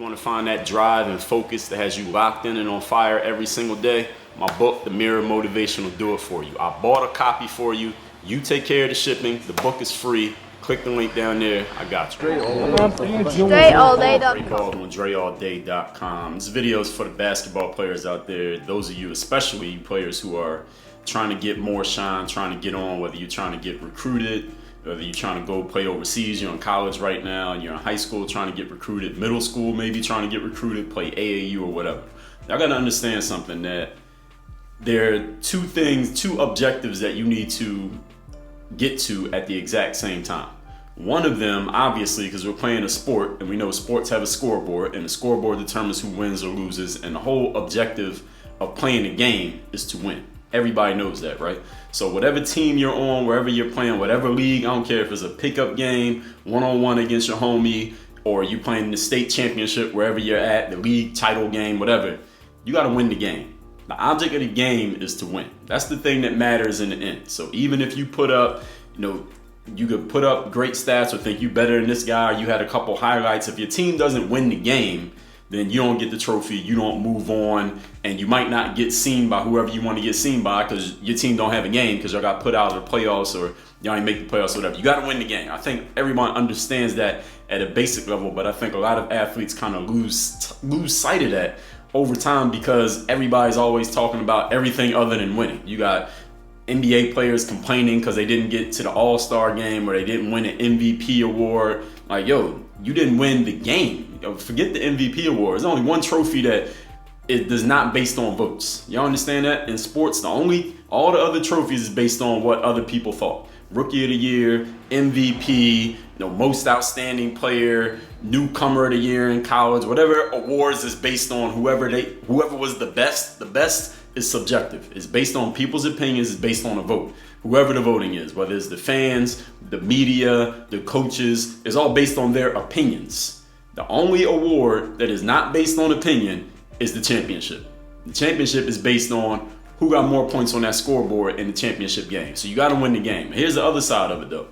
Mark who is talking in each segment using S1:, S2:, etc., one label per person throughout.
S1: You want to find that drive and focus that has you locked in and on fire every single day? My book, The Mirror Motivation, will do it for you. I bought a copy for you. You take care of the shipping. The book is free. Click the link down there. I got you.
S2: DreAllDay.com.
S1: Dre Baldwin, DreAllDay.com. This video is for the basketball players out there. Those of you, especially players who are trying to get more shine, trying to get on, whether you're trying to get recruited, whether you're trying to go play overseas, you're in college right now, you're in high school trying to get recruited, middle school maybe trying to get recruited, play AAU or whatever. Y'all gotta understand something, that there are two objectives that you need to get to at the exact same time. One of them, obviously, because we're playing a sport and we know sports have a scoreboard, and the scoreboard determines who wins or loses, and the whole objective of playing the game is to win. Everybody knows that, right? So whatever team you're on, wherever you're playing, whatever league, I don't care if it's a pickup game, one-on-one against your homie, or you playing the state championship, wherever you're at, the league title game, whatever, you got to win the game. The object of the game is to win. That's the thing that matters in the end. So even if you put up, you could put up great stats or think you better than this guy, or you had a couple highlights. If your team doesn't win the game, then you don't get the trophy, you don't move on, and you might not get seen by whoever you want to get seen by because your team don't have a game because y'all got put out of the playoffs or y'all ain't make the playoffs or whatever. You got to win the game. I think everyone understands that at a basic level, but I think a lot of athletes kind of lose sight of that over time because everybody's always talking about everything other than winning. You got NBA players complaining because they didn't get to the All-Star game or they didn't win an MVP award. Like, yo, you didn't win the game. Yo, forget the MVP award. There's only one trophy that is not based on votes. Y'all understand that? In sports, all the other trophies is based on what other people thought. Rookie of the year, MVP, most outstanding player, newcomer of the year in college, whatever awards is based on whoever was the best. The best is subjective. It's based on people's opinions. It's based on a vote. Whoever the voting is, whether it's the fans, the media, the coaches, it's all based on their opinions. The only award that is not based on opinion is the championship. The championship is based on who got more points on that scoreboard in the championship game. So you got to win the game. Here's the other side of it though.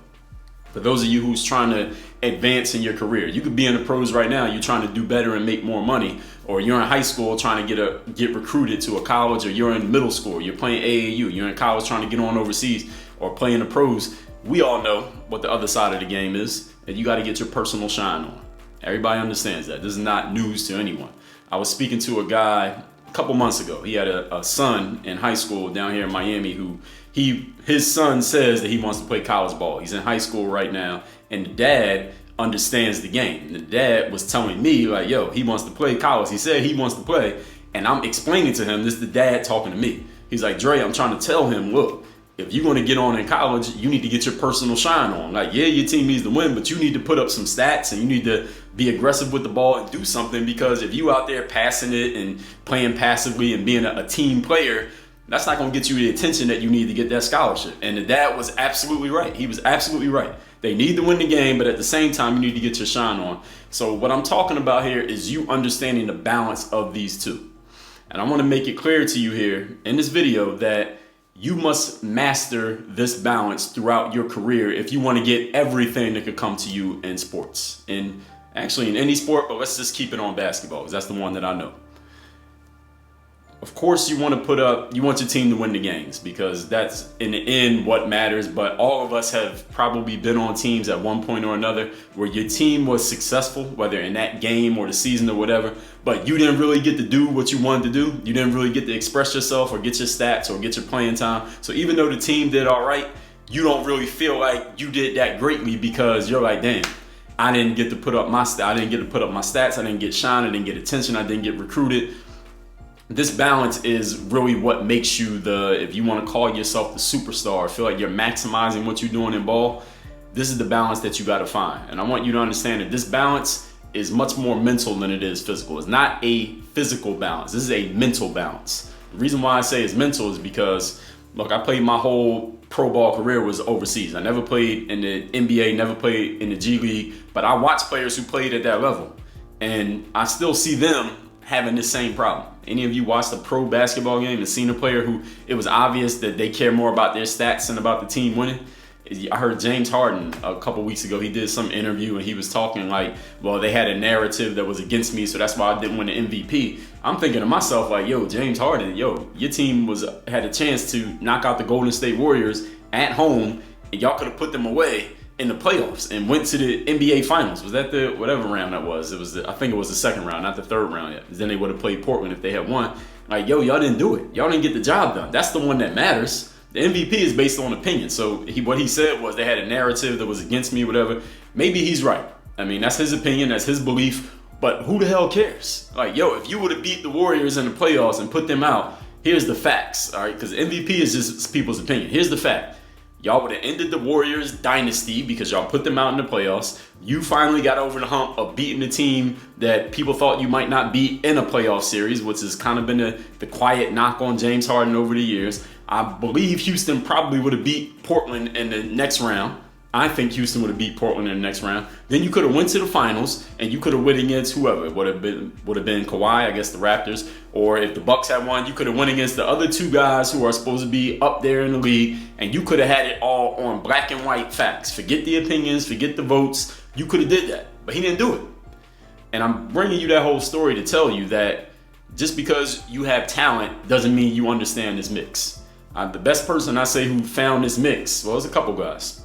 S1: For those of you who's trying to advance in your career, you could be in the pros right now. You're trying to do better and make more money, or you're in high school trying to get recruited to a college, or you're in middle school, you're playing AAU, you're in college trying to get on overseas, or playing the pros. We all know what the other side of the game is, and you got to get your personal shine on. Everybody understands that. This is not news to anyone. I was speaking to a guy a couple months ago. He had a son in high school down here in Miami who his son says that he wants to play college ball. He's in high school right now, and the dad understands the game. The dad was telling me, like, yo, he wants to play college. He said he wants to play, and I'm explaining to him, this is the dad talking to me. He's like, Dre, I'm trying to tell him, look, if you're going to get on in college, you need to get your personal shine on. Like, yeah, your team needs to win, but you need to put up some stats and you need to be aggressive with the ball and do something, because if you out there passing it and playing passively and being a team player, that's not going to get you the attention that you need to get that scholarship. And the dad was absolutely right. He was absolutely right. They need to win the game, but at the same time, you need to get your shine on. So what I'm talking about here is you understanding the balance of these two. And I want to make it clear to you here in this video that you must master this balance throughout your career if you want to get everything that could come to you in sports. And actually in any sport, but let's just keep it on basketball because that's the one that I know. Of course, you want your team to win the games because that's in the end what matters. But all of us have probably been on teams at one point or another where your team was successful, whether in that game or the season or whatever, but you didn't really get to do what you wanted to do. You didn't really get to express yourself or get your stats or get your playing time. So even though the team did all right, you don't really feel like you did that greatly because you're like, damn, I didn't get to put up my stats. I didn't get to put up my stats. I didn't get shine. I didn't get attention. I didn't get recruited. This balance is really what makes you if you want to call yourself the superstar, feel like you're maximizing what you're doing in ball, this is the balance that you got to find. And I want you to understand that this balance is much more mental than it is physical. It's not a physical balance. This is a mental balance. The reason why I say it's mental is because, look, I played my whole pro ball career was overseas. I never played in the NBA, never played in the G League, but I watched players who played at that level. And I still see them having this same problem. Any of you watched a pro basketball game and seen a player who it was obvious that they care more about their stats than about the team winning? I heard James Harden a couple weeks ago. He did some interview and he was talking like, well, they had a narrative that was against me, so that's why I didn't win the MVP. I'm thinking to myself like, yo, James Harden, yo, your team had a chance to knock out the Golden State Warriors at home, and y'all could have put them away in the playoffs and went to the NBA Finals. Was that the whatever round that was? I think it was the second round, not the third round yet. Then they would have played Portland if they had won. Like, yo, y'all didn't do it. Y'all didn't get the job done. That's the one that matters. The MVP is based on opinion. So what he said was they had a narrative that was against me, whatever. Maybe he's right. I mean, that's his opinion. That's his belief. But who the hell cares? Like, yo, if you would have beat the Warriors in the playoffs and put them out, here's the facts, all right? Because MVP is just people's opinion. Here's the fact. Y'all would have ended the Warriors dynasty because y'all put them out in the playoffs. You finally got over the hump of beating the team that people thought you might not beat in a playoff series, which has kind of been the quiet knock on James Harden over the years. I believe Houston probably would have beat Portland in the next round. I think Houston would have beat Portland in the next round. Then you could have went to the finals and you could have went against whoever. It would have been Kawhi, I guess the Raptors. Or if the Bucks had won, you could have went against the other two guys who are supposed to be up there in the league, and you could have had it all on black and white facts. Forget the opinions, forget the votes. You could have did that, but he didn't do it. And I'm bringing you that whole story to tell you that just because you have talent doesn't mean you understand this mix. The best person I say who found this mix, well, there's a couple guys.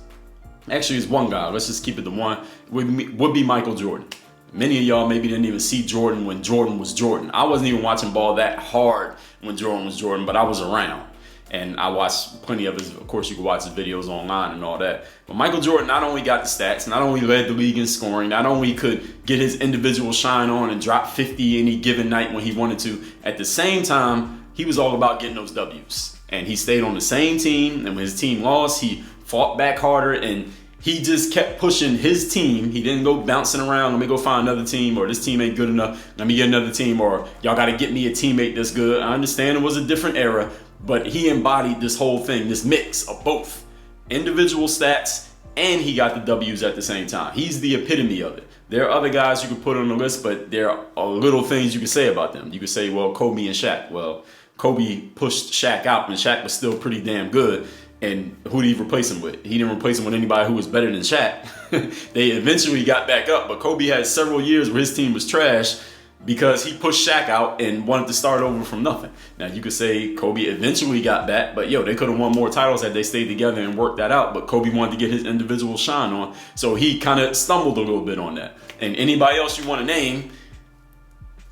S1: Actually, it's one guy. Let's just keep it to one. Would be Michael Jordan. Many of y'all maybe didn't even see Jordan when Jordan was Jordan. I wasn't even watching ball that hard when Jordan was Jordan, but I was around. And I watched plenty of his, of course you can watch his videos online and all that. But Michael Jordan not only got the stats, not only led the league in scoring, not only could get his individual shine on and drop 50 any given night when he wanted to, at the same time, he was all about getting those W's. And he stayed on the same team, and when his team lost, he fought back harder, and he just kept pushing his team. He didn't go bouncing around, let me go find another team, or this team ain't good enough, let me get another team, or y'all got to get me a teammate that's good. I understand it was a different era, but he embodied this whole thing, this mix of both individual stats, and he got the W's at the same time. He's the epitome of it. There are other guys you could put on the list, but there are little things you could say about them. You could say, well, Kobe and Shaq. Well, Kobe pushed Shaq out, and Shaq was still pretty damn good. And who did he replace him with? He didn't replace him with anybody who was better than Shaq. They eventually got back up, but Kobe had several years where his team was trash because he pushed Shaq out and wanted to start over from nothing. Now, you could say Kobe eventually got back, but they could have won more titles had they stayed together and worked that out. But Kobe wanted to get his individual shine on, so he kind of stumbled a little bit on that. And anybody else you want to name,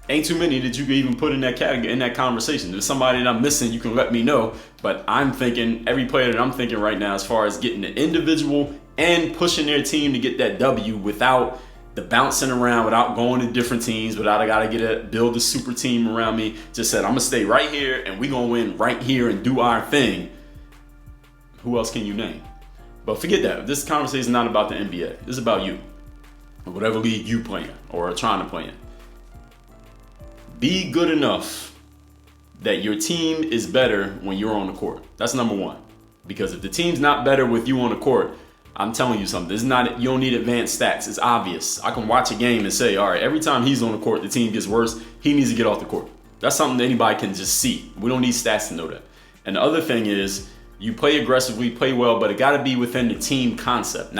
S1: ain't too many that you can even put in that category, in that conversation. If there's somebody that I'm missing, you can let me know. But I'm thinking, every player that I'm thinking right now, as far as getting the individual and pushing their team to get that W without the bouncing around, without going to different teams, without I gotta build a super team around me. Just said, I'm gonna stay right here and we gonna win right here and do our thing. Who else can you name? But forget that. This conversation is not about the NBA. This is about you, or whatever league you play in or are trying to play in. Be good enough that your team is better when you're on the court. That's number one. Because if the team's not better with you on the court, I'm telling you something. It's not, you don't need advanced stats. It's obvious. I can watch a game and say, all right, every time he's on the court, the team gets worse. He needs to get off the court. That's something that anybody can just see. We don't need stats to know that. And the other thing is, you play aggressively, play well, but it got to be within the team concept.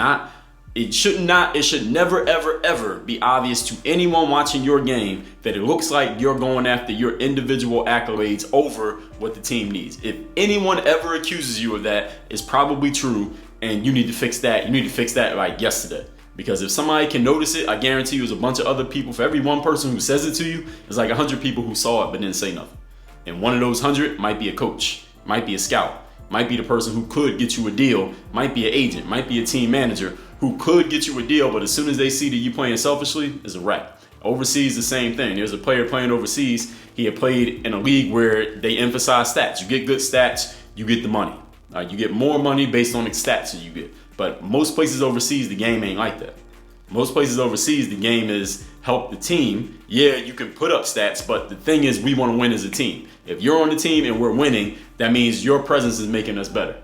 S1: It should never, ever, ever be obvious to anyone watching your game that it looks like you're going after your individual accolades over what the team needs. If anyone ever accuses you of that, it's probably true, and you need to fix that. You need to fix that like yesterday. Because if somebody can notice it, I guarantee you there's a bunch of other people. For every one person who says it to you, there's like 100 people who saw it but didn't say nothing. And one of those 100 might be a coach, might be a scout, might be the person who could get you a deal, might be an agent, might be a team manager who could get you a deal, but as soon as they see that you playing selfishly, it's a wrap. Overseas, the same thing. There's a player playing overseas. He had played in a league where they emphasize stats. You get good stats, you get the money. You get more money based on the stats that you get. But most places overseas, the game ain't like that. Most places overseas, the game is help the team. Yeah, you can put up stats, but the thing is, we want to win as a team. If you're on the team and we're winning, that means your presence is making us better.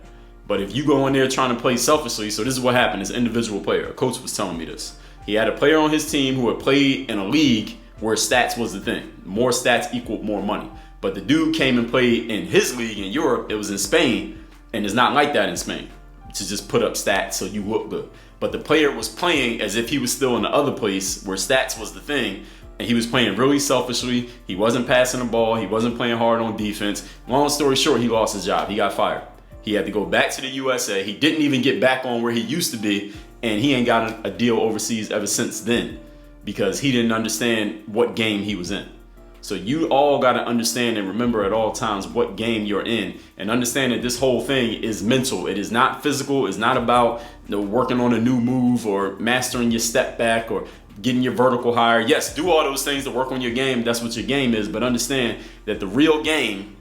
S1: But if you go in there trying to play selfishly, so this is what happened as an individual player. A coach was telling me this. He had a player on his team who had played in a league where stats was the thing. More stats equaled more money. But the dude came and played in his league in Europe. It was in Spain, and it's not like that in Spain. to just put up stats so you look good. But the player was playing as if he was still in the other place where stats was the thing, and he was playing really selfishly. He wasn't passing the ball. He wasn't playing hard on defense. Long story short, he lost his job. He got fired. He had to go back to the USA. He didn't even get back on where he used to be, and he ain't got a deal overseas ever since then because he didn't understand what game he was in. So you all got to understand and remember at all times what game you're in, and understand that this whole thing is mental. It is not physical. It's not about working on a new move or mastering your step back or getting your vertical higher. Yes, do all those things to work on your game. That's what your game is. But understand that the real game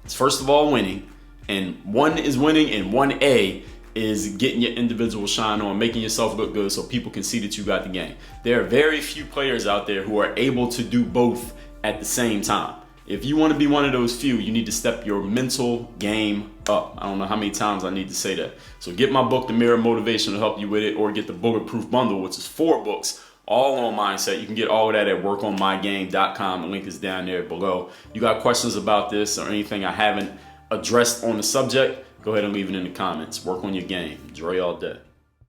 S1: is first of all winning, and one is winning, and 1A is getting your individual shine on, making yourself look good so people can see that you got the game. There are very few players out there who are able to do both at the same time. If you want to be one of those few, you need to step your mental game up. I don't know how many times I need to say that. So get my book, The Mirror Motivation, to help you with it, or get the Bulletproof Bundle, which is 4 books, all on mindset. You can get all of that at workonmygame.com. The link is down there below. You got questions about this or anything I haven't addressed on the subject, go ahead and leave it in the comments. Work on your game. Dre all day.